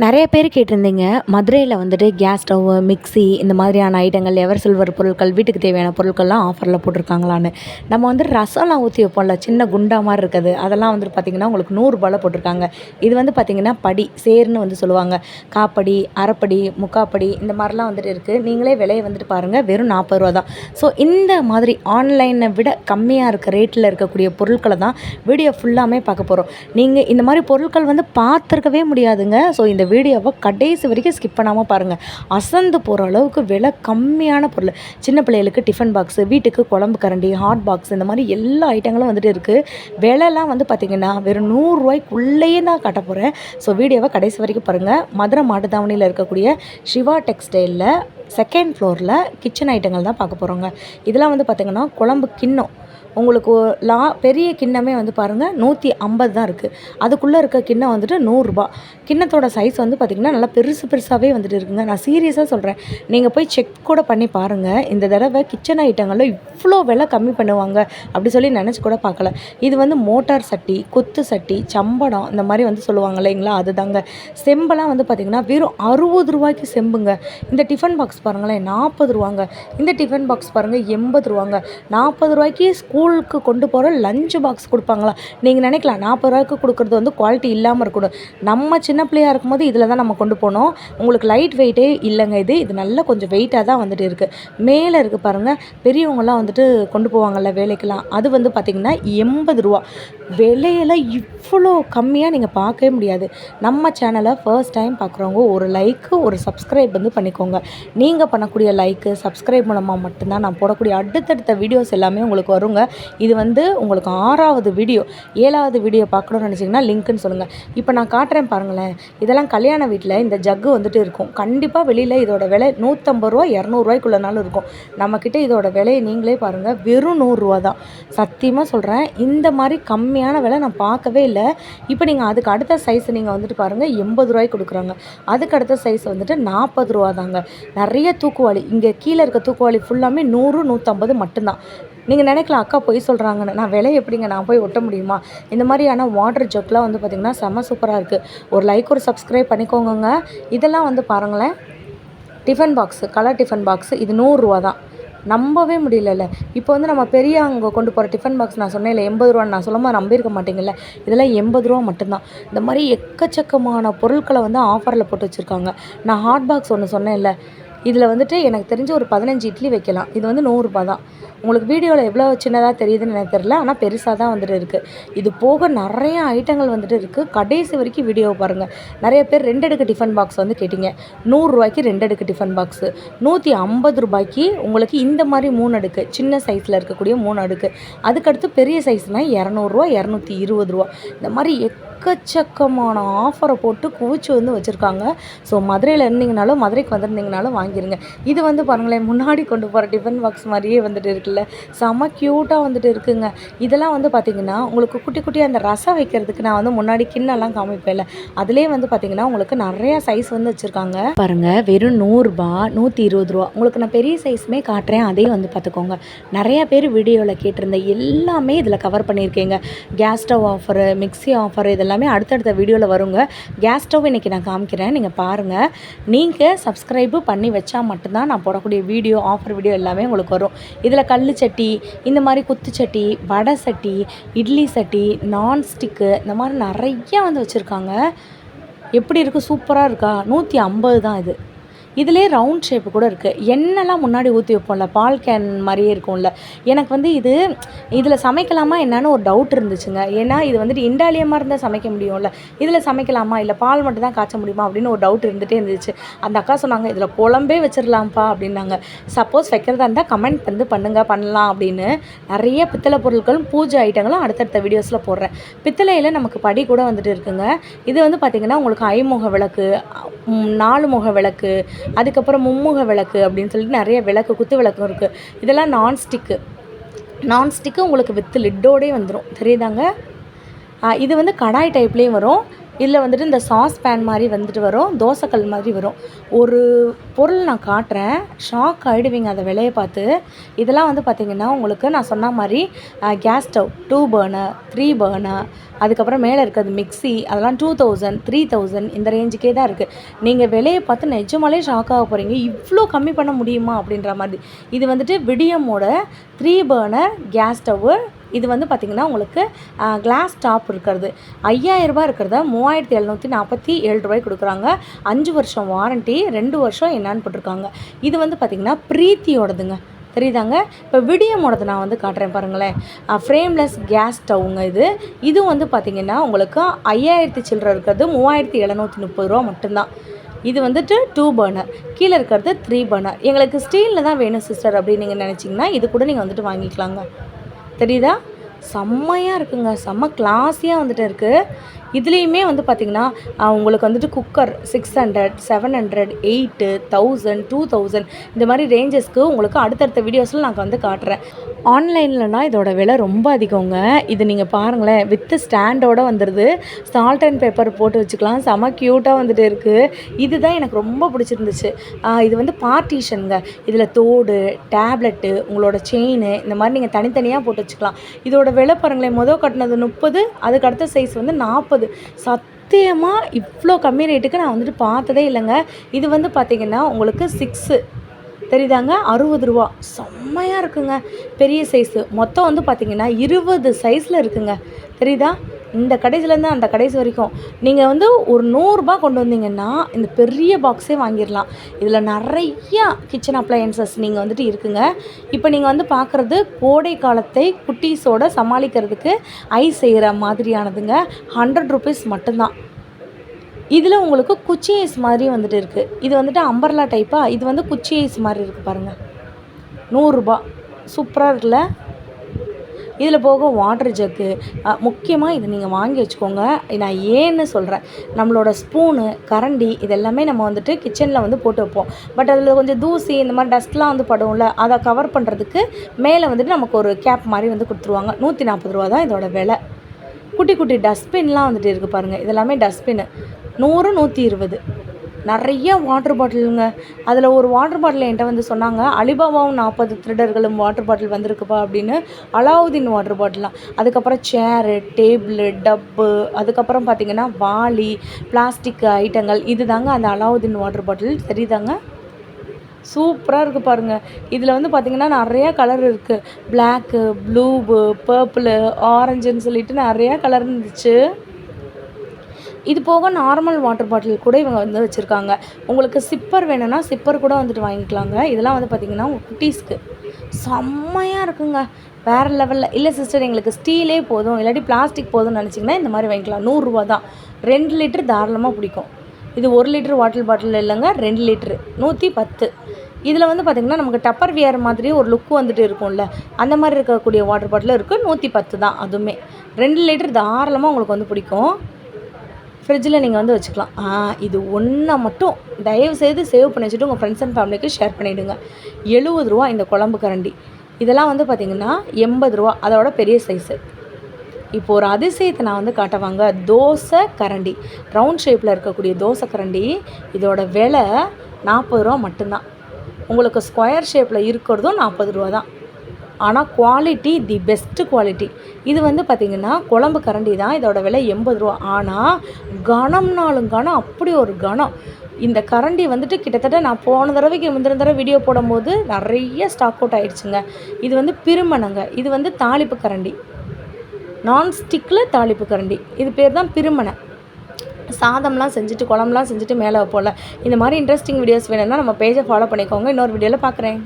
நிறைய பேர் கேட்டிருந்தீங்க. மதுரையில் வந்துட்டு கேஸ் ஸ்டவ்வு, மிக்ஸி இந்த மாதிரியான ஐட்டங்கள், எவர் சில்வர் பொருட்கள், வீட்டுக்கு தேவையான பொருட்கள்லாம் ஆஃபரில் போட்டிருக்காங்களான்னு. நம்ம வந்து ரசம்லாம் ஊற்றி வைப்போம்ல, சின்ன குண்டா மாதிரி இருக்குது, அதெல்லாம் வந்துட்டு பார்த்திங்கன்னா உங்களுக்கு 100 போட்டிருக்காங்க. இது வந்து பார்த்திங்கன்னா படி சேர்னு வந்து சொல்லுவாங்க. காப்படி, அரைப்படி, முக்காப்படி இந்த மாதிரிலாம் வந்துட்டு இருக்குது. நீங்களே விலையை வந்துட்டு பாருங்கள், வெறும் 40 தான். ஸோ இந்த மாதிரி ஆன்லைனை விட கம்மியாக இருக்க ரேட்டில் இருக்கக்கூடிய பொருட்களை தான் வீடியோ ஃபுல்லாமே பார்க்க போகிறோம். நீங்கள் இந்த மாதிரி பொருட்கள் வந்து பார்த்துருக்கவே முடியாதுங்க. ஸோ இந்த வீடியோவை கடைசி வரைக்கும் ஸ்கிப் பண்ணாமல் பாருங்கள். அசந்து போகிற அளவுக்கு விலை கம்மியான பொருள். சின்ன பிள்ளைகளுக்கு டிஃபன் பாக்ஸு, வீட்டுக்கு குழம்பு கரண்டி, ஹாட் பாக்ஸ் இந்த மாதிரி எல்லா ஐட்டங்களும் வந்துட்டு இருக்குது. விலைலாம் வந்து பார்த்திங்கன்னா வெறும் 100 ரூபாய்க்குள்ளேயே தான் காட்ட போகிறேன். ஸோ வீடியோவை கடைசி வரைக்கும் பாருங்கள். மதுரை மாட்டுத்தாவணியில் இருக்கக்கூடிய சிவா டெக்ஸ்டைலில் செகண்ட் ஃப்ளோரில் கிச்சன் ஐட்டங்கள் தான் பார்க்க போகிறோங்க. இதெல்லாம் வந்து பார்த்திங்கன்னா குழம்பு கிண்ணம். உங்களுக்கு பெரிய கிண்ணமே வந்து பாருங்கள் 150 தான் இருக்குது. அதுக்குள்ளே இருக்க கிண்ணம் வந்துட்டு 100 ரூபா. கிண்ணத்தோட சைஸ் வந்து பார்த்திங்கன்னா நல்லா பெருசாகவே வந்துட்டு இருக்குங்க. நான் சீரியஸாக சொல்கிறேன், நீங்கள் போய் செக் கூட பண்ணி பாருங்கள். இந்த தடவை கிச்சன் ஐட்டங்களில் இவ்வளோ விலை கம்மி பண்ணுவாங்க அப்படி சொல்லி நினச்சி கூட பார்க்கல. இது வந்து மோட்டார் சட்டி, கொத்து சட்டி, சம்படம் இந்த மாதிரி வந்து சொல்லுவாங்க இல்லைங்களா, அதுதாங்க. செம்பெல்லாம் வந்து பார்த்திங்கன்னா வெறும் 60 ரூபாய்க்கு செம்புங்க. இந்த டிஃபன் பாக்ஸ் பாருங்களேன் 40 ரூபாங்க. இந்த டிஃபன் பாக்ஸ் பாருங்கள் 80 ரூபாங்க. 40 ரூபாய்க்கு ஸ்கூலுக்கு கொண்டு போகிற லஞ்ச் பாக்ஸ் கொடுப்பாங்களா? நீங்கள் நினைக்கலாம் 40 ரூபாய்க்கு கொடுக்குறது வந்து குவாலிட்டி இல்லாமல் இருக்கணும். நம்ம சின்ன பிள்ளையாக இருக்கும்போது இதில் தான் நம்ம கொண்டு போனோம். உங்களுக்கு லைட் வெயிட்டே இல்லைங்க. இது நல்லா கொஞ்சம் வெயிட்டாக தான் வந்துட்டு இருக்குது. மேலே இருக்குது பாருங்கள், பெரியவங்களாம் வந்துட்டு கொண்டு போவாங்கள்ல வேலைக்கெல்லாம், அது வந்து பார்த்திங்கன்னா 80 ரூபா. விலையில் இவ்வளோ கம்மியாக நீங்கள் பார்க்கவே முடியாது. நம்ம சேனலை ஃபர்ஸ்ட் டைம் பார்க்குறவங்க ஒரு லைக்கு, ஒரு சப்ஸ்கிரைப் வந்து பண்ணிக்கோங்க. நீங்கள் பண்ணக்கூடிய லைக்கு, சப்ஸ்கிரைப் மூலமாக மட்டும்தான் நான் போடக்கூடிய அடுத்தடுத்த வீடியோஸ் எல்லாமே உங்களுக்கு வருங்க. இது வந்து உங்களுக்கு 6வது வீடியோ. 7வது வீடியோ பார்க்கணும்னு நினச்சிங்கன்னா லிங்க்குன்னு சொல்லுங்கள். இப்போ நான் காட்டுறேன் பாருங்களேன். இதெல்லாம் கல்யாண வீட்டில் இந்த ஜக்கு வந்துட்டு இருக்கும். கண்டிப்பாக வெளியில் இதோட விலை 150 ரூபா 200 ரூபாய்க்குள்ளனாலும் இருக்கும். நம்மக்கிட்ட இதோட விலையை நீங்களே பாருங்கள், வெறும் 100 ரூபா தான். சத்தியமாக சொல்கிறேன், இந்த மாதிரி கம்மியான விலை நான் பார்க்கவே இல்லை. இப்போ நீங்கள் அதுக்கு அடுத்த சைஸ் நீங்கள் வந்துட்டு பாருங்கள் 80 ரூபாய்க்கு கொடுக்குறாங்க. அதுக்கு அடுத்த சைஸ் வந்துட்டு 40 ரூபா தாங்க. நிறைய தூக்குவாளி, இங்கே கீழே இருக்க தூக்குவாளி ஃபுல்லாமே 100, 150 மட்டும்தான். நீங்கள் நினைக்கலாம் அக்கா போய் சொல்கிறாங்கன்னு. நான் விலை எப்படிங்க நான் போய் ஒட்ட முடியுமா? இந்த மாதிரியான வாட்டர் ஜக்லாம் வந்து பார்த்திங்கன்னா செம்ம சூப்பராக இருக்குது. ஒரு லைக், ஒரு சப்ஸ்கிரைப் பண்ணிக்கோங்க. இதெல்லாம் வந்து பாருங்களேன், tiffin box, colour tiffin box. இது 100 ரூபா தான். நம்பவே முடியல. இப்போ வந்து நம்ம பெரிய அங்கே கொண்டு போகிற டிஃபன் பாக்ஸ் நான் சொன்னேன் இல்லை 80 ரூபான்னு, நான் சொல்லும்போது நம்பியிருக்க மாட்டீங்கல்ல. இதெல்லாம் 80 ரூபா மட்டும்தான். இந்த மாதிரி எக்கச்சக்கமான பொருட்களை வந்து ஆஃபரில் போட்டு வச்சுருக்காங்க. நான் ஹாட் பாக்ஸ் ஒன்று சொன்னேன் இல்லை, இதில் வந்துட்டு எனக்கு தெரிஞ்ச ஒரு 15 இட்லி வைக்கலாம். இது வந்து 100 ரூபா தான். உங்களுக்கு வீடியோவில் எவ்வளோ சின்னதாக தெரியுதுன்னு எனக்கு தெரியல, ஆனால் பெருசாக தான் வந்துட்டு இருக்குது. இது போக நிறைய ஐட்டங்கள் வந்துட்டு இருக்குது. கடைசி வரைக்கும் வீடியோவை பாருங்கள். நிறைய பேர் 2 அடுக்கு டிஃபன் பாக்ஸ் வந்து கேட்டிங்க. 100 ரூபாய்க்கு 2 அடுக்கு டிஃபன் பாக்ஸு, 150 ரூபாய்க்கு உங்களுக்கு இந்த மாதிரி 3 அடுக்கு, சின்ன சைஸில் இருக்கக்கூடிய 3 அடுக்கு. அதுக்கடுத்து பெரிய சைஸ்னால் 200 ரூபா, 220 ரூபா. இந்த மாதிரி எக்கச்சக்கமான ஆஃபரை போட்டு குவிச்சு வந்து வச்சுருக்காங்க. ஸோ மதுரையில் இருந்தீங்கனாலும், மதுரைக்கு வந்திருந்தீங்கனாலும் வாங்கிருங்க. இது வந்து பாருங்களேன், முன்னாடி கொண்டு போகிற டிஃபன் பாக்ஸ் மாதிரியே வந்துட்டு இருக்குல்ல, செம க்யூட்டாக வந்துட்டு இருக்குங்க. இதெல்லாம் வந்து பார்த்திங்கன்னா உங்களுக்கு குட்டி குட்டியாக அந்த ரசம் வைக்கிறதுக்கு நான் வந்து முன்னாடி கிண்ணெல்லாம் காமிப்பேன்ல, அதிலே வந்து பார்த்திங்கன்னா உங்களுக்கு நிறையா சைஸ் வந்து வச்சுருக்காங்க பாருங்கள். வெறும் 100 ரூபா, 120 ரூபா. உங்களுக்கு நான் பெரிய சைஸுமே காட்டுறேன், அதையும் வந்து பார்த்துக்கோங்க. நிறைய பேர் வீடியோவில் கேட்டிருந்த எல்லாமே இதில் கவர் பண்ணியிருக்கேங்க. Gas stove offer, mixie offer, இதெல்லாமே அடுத்தடுத்த வீடியோவில் வருங்க. கேஸ் ஸ்டவ் இன்றைக்கி நான் காமிக்கிறேன், நீங்கள் பாருங்கள். நீங்கள் சப்ஸ்கிரைபு பண்ணி வச்சா மட்டும்தான் நான் போடக்கூடிய வீடியோ, ஆஃபர் வீடியோ எல்லாமே உங்களுக்கு வரும். இதில் கல் சட்டி, இந்த மாதிரி குத்து சட்டி, வடை சட்டி, இட்லி சட்டி, நான்ஸ்டிக்கு, இந்த மாதிரி நிறையா வந்து வச்சுருக்காங்க. எப்படி இருக்குது? சூப்பராக இருக்கா? 150 தான் இது. இதிலே ரவுண்ட் ஷேப்பு கூட இருக்குது. எண்ணெய்லாம் முன்னாடி ஊற்றி வைப்போம்ல, பால் கேன் மாதிரியே இருக்கும்ல. எனக்கு வந்து இதில் சமைக்கலாமா என்னன்னு ஒரு டவுட் இருந்துச்சுங்க. ஏன்னா இது வந்துட்டு இண்டாலியமாக இருந்தால் சமைக்க முடியும்ல, இதில் சமைக்கலாமா இல்லை பால் மட்டும் தான் காய்ச்ச முடியுமா அப்படின்னு ஒரு டவுட் இருந்துகிட்டே இருந்துச்சு. அந்த அக்கா சொன்னாங்க இதில் குழம்பே வச்சிடலாம்ப்பா அப்படின்னாங்க. சப்போஸ் வைக்கிறதா இருந்தால் கமெண்ட் வந்து பண்ணலாம் அப்படின்னு. நிறைய பித்தளை பொருட்களும் பூஜை ஐட்டங்களும் அடுத்தடுத்த வீடியோஸில் போடுறேன். பித்தளையில் நமக்கு படி கூட வந்துட்டு இருக்குங்க. இது வந்து பார்த்திங்கன்னா உங்களுக்கு ஐமுக விளக்கு, 4 முக விளக்கு, அதுக்கப்புறம் மும்முக விளக்கு அப்படின்னு சொல்லிட்டு நிறைய விளக்கு, குத்து விளக்கும் இருக்குது. இதெல்லாம் நான்ஸ்டிக்கு உங்களுக்கு வித் லிட்டோடே வந்துடும், தெரியுதாங்க. இது வந்து கடாய் டைப்லேயும் வரும். இதில் வந்துட்டு இந்த சாஸ் பேன் மாதிரி வந்துட்டு வரும், தோசைக்கல் மாதிரி வரும். ஒரு பொருள் நான் காட்டுறேன், ஷாக் ஆகிடுவீங்க அதை விலையை பார்த்து. இதெல்லாம் வந்து பார்த்திங்கன்னா உங்களுக்கு நான் சொன்ன மாதிரி கேஸ் ஸ்டவ் 2 பர்னர் 3 பர்னர், அதுக்கப்புறம் மேலே இருக்கிறது மிக்ஸி, அதெல்லாம் 2000 3000 இந்த ரேஞ்சுக்கே தான் இருக்குது. நீங்கள் விலையை பார்த்து நிஜமாலே ஷாக் ஆக போகிறீங்க, இவ்வளோ கம்மி பண்ண முடியுமா அப்படின்ற மாதிரி. இது வந்துட்டு விடியமோட 3 பர்னர் கேஸ் ஸ்டவ்வு. இது வந்து பார்த்திங்கன்னா உங்களுக்கு கிளாஸ் டாப் இருக்கிறது 5000 ரூபா இருக்கிறத 3747 ரூபாய்க்கு கொடுக்குறாங்க. 5 வருஷம் வாரண்ட்டி, 2 வருஷம் என்னான்னு போட்டிருக்காங்க. இது வந்து பார்த்திங்கன்னா ப்ரீத்தியோடதுங்க, தெரியுதாங்க. இப்போ விடியமோடது நான் வந்து காட்டுறேன் பாருங்களேன். ஃப்ரேம்லெஸ் கேஸ் ஸ்டவ்வுங்க இது. இது வந்து பார்த்திங்கன்னா உங்களுக்கு 5000 சில்லற இருக்கிறது 3730 ரூபா மட்டும்தான். இது வந்துட்டு 2 பர்னர், கீழே இருக்கிறது 3 பர்னர். எங்களுக்கு ஸ்டீலில் தான் வேணும் சிஸ்டர் அப்படின்னு நீங்கள் நினச்சிங்கன்னா இது கூட நீங்கள் வந்துட்டு வாங்கிக்கலாங்க. தெரியுதா? செம்மையாக இருக்குங்க, செம்ம கிளாஸியாக வந்துட்டு இருக்குது. இதுலேயுமே வந்து பார்த்திங்கன்னா உங்களுக்கு வந்துட்டு குக்கர் 600 700 8 1000 2000 இந்த மாதிரி ரேஞ்சஸ்க்கு உங்களுக்கு அடுத்தடுத்த வீடியோஸில் நான் வந்து காட்டுறேன். ஆன்லைன்லனா இதோட விலை ரொம்ப அதிகங்க. இது நீங்கள் பாருங்களேன், வித்து ஸ்டாண்டோடு வந்துடுது. சால்ட் அண்ட் பேப்பர் போட்டு வச்சுக்கலாம், செம க்யூட்டாக வந்துட்டு இருக்குது. இதுதான் எனக்கு ரொம்ப பிடிச்சிருந்துச்சு. இது வந்து பார்ட்டிஷனுங்க. இதில் தோடு, டேப்லெட்டு, உங்களோட செயின் இந்த மாதிரி நீங்கள் தனித்தனியாக போட்டு வச்சுக்கலாம். இதோட விலை பாருங்களேன், கட்டினது 30, அதுக்கு அடுத்த சைஸ் வந்து 40. சத்தியமாக இவ்வளோ கம்மி ரேட்டுக்கு நான் வந்துட்டு பார்த்ததே இல்லைங்க. இது வந்து பார்த்திங்கன்னா உங்களுக்கு 6 தெரியுதாங்க, 60 ரூபா. செம்மையாக இருக்குங்க, பெரிய சைஸு. மொத்தம் வந்து பார்த்திங்கன்னா 20 சைஸில் இருக்குங்க. தெரியுதா? இந்த கடைசிலேருந்து அந்த கடைசி வரைக்கும் நீங்கள் வந்து ஒரு 100 ரூபா கொண்டு வந்தீங்கன்னா இந்த பெரிய பாக்ஸே வாங்கிடலாம். இதில் நிறையா கிச்சன் அப்ளையன்சஸ் நீங்கள் வந்துட்டு இருக்குங்க. இப்போ நீங்கள் வந்து பார்க்குறது கோடை காலத்தை குட்டீஸோட சமாளிக்கிறதுக்கு ஐஸ் செய்கிற மாதிரியானதுங்க. 100 ருபீஸ் மட்டும்தான். இதில் உங்களுக்கு குச்சி ஐஸ் மாதிரியும் வந்துட்டு இருக்குது. இது வந்துட்டு அம்பர்லா டைப்பாக, இது வந்து குச்சி ஐஸ் மாதிரி இருக்குது பாருங்கள். 100 ரூபா, சூப்பராக இருக்குல்ல. இதில் போக வாட்டர் ஜக்கு, முக்கியமாக இது நீங்கள் வாங்கி வச்சுக்கோங்க. நான் ஏன்னு சொல்கிறேன், நம்மளோட ஸ்பூனு, கரண்டி இதெல்லாமே நம்ம வந்துட்டு கிச்சனில் வந்து போட்டு வைப்போம். பட் அதில் கொஞ்சம் தூசி இந்த மாதிரி டஸ்ட்லாம் வந்து படும்ல, அதை கவர் பண்ணுறதுக்கு மேலே வந்துட்டு நமக்கு ஒரு கேப் மாதிரி வந்து கொடுத்துருவாங்க. 140 ரூபா தான் இதோட விலை. குட்டி குட்டி டஸ்ட்பின்லாம் வந்துட்டு இருக்குது பாருங்கள். இதெல்லாமே டஸ்ட்பின்னு 100 120. நிறைய வாட்டர் பாட்டிலுங்க. அதில் ஒரு வாட்டர் பாட்டில் என்கிட்ட வந்து சொன்னாங்க, அலிபாபாவும் 40 திருடர்களும் வாட்டர் பாட்டில் வந்திருக்குப்பா அப்படின்னு. அலாவுதீன் வாட்டர் பாட்டிலாம். அதுக்கப்புறம் சேரு, டேபிள், டப்பு, அதுக்கப்புறம் பார்த்திங்கன்னா வாளி, பிளாஸ்டிக் ஐட்டங்கள். இது தாங்க அந்த அலாவுதீன் வாட்டர் பாட்டில். தெரியுதாங்க? சூப்பராக இருக்குது பாருங்கள். இதில் வந்து பார்த்திங்கன்னா நிறையா கலர் இருக்குது. பிளாக்கு, ப்ளூவு, பர்பிளு, ஆரஞ்சுன்னு சொல்லிட்டு நிறையா கலர் இருந்துச்சு. இது போக நார்மல் வாட்டர் பாட்டில் கூட இவங்க வந்து வச்சுருக்காங்க. உங்களுக்கு சிப்பர் வேணும்னா சிப்பர் கூட வந்துட்டு வாங்கிக்கலாங்க. இதெல்லாம் வந்து பார்த்திங்கன்னா உங்கள் குட்டீஸ்க்கு செம்மையாக இருக்குங்க, வேறு லெவலில். இல்லை சிஸ்டர் எங்களுக்கு ஸ்டீலே போதும், இல்லாட்டி பிளாஸ்டிக் போதும்னு நினச்சிங்கன்னா இந்த மாதிரி வாங்கிக்கலாம். 100 ரூபா தான். 2 லிட்டர் தாராளமாக பிடிக்கும். இது 1 லிட்டர் வாட்டர் பாட்டில் இல்லைங்க, 2 லிட்ரு 110. இதில் வந்து பார்த்திங்கன்னா நமக்கு டப்பர் வியர் மாதிரி ஒரு லுக்கு வந்துட்டு இருக்கும்ல, அந்த மாதிரி இருக்கக்கூடிய வாட்டர் பாட்டில் இருக்குது. 110 தான். அதுவுமே 2 லிட்டர் தாராளமாக உங்களுக்கு வந்து பிடிக்கும். ஃப்ரிட்ஜில் நீங்கள் வந்து வச்சுக்கலாம். இது ஒன்றை மட்டும் தயவுசெய்து சேவ் பண்ணி வச்சுட்டு உங்கள் ஃப்ரெண்ட்ஸ் அண்ட் ஃபேமிலிக்கு ஷேர் பண்ணிவிடுங்க. 70 ரூபா இந்த குழம்பு கரண்டி. இதெல்லாம் வந்து பார்த்திங்கன்னா 80 ரூபா, அதோட பெரிய சைஸு. இப்போது ஒரு அதிசயத்தை நான் வந்து காட்டவாங்க. தோசை கரண்டி, ரவுண்ட் ஷேப்பில் இருக்கக்கூடிய தோசை கரண்டி. இதோட விலை 40 ரூபா மட்டும்தான். உங்களுக்கு ஸ்கொயர் ஷேப்பில் இருக்கிறதும் 40 ரூபா தான். ஆனால் குவாலிட்டி தி பெஸ்ட்டு குவாலிட்டி. இது வந்து பார்த்திங்கன்னா குழம்பு கரண்டி தான். இதோட விலை 80 ரூபா. ஆனால் கனம்னாலும் கனம், அப்படி ஒரு கனம். இந்த கரண்டி வந்துட்டு கிட்டத்தட்ட நான் போன தடவைக்கு முந்தின தடவை வீடியோ போடும்போது நிறைய ஸ்டாக் அவுட் ஆகிடுச்சுங்க. இது வந்து பிரிமணங்க. இது வந்து தாளிப்பு கரண்டி, நான்ஸ்டிக்கில் தாளிப்பு கரண்டி. இது பேர் தான் பிரிமணை. சாதம்லாம் செஞ்சுட்டு குழம்புலாம் செஞ்சுட்டு மேலே வைப்போம்ல. இந்த மாதிரி இன்ட்ரெஸ்டிங் வீடியோஸ் வேணும்னா நம்ம பேஜை ஃபாலோ பண்ணிக்கோங்க. இன்னொரு வீடியோவில் பார்க்குறேன்.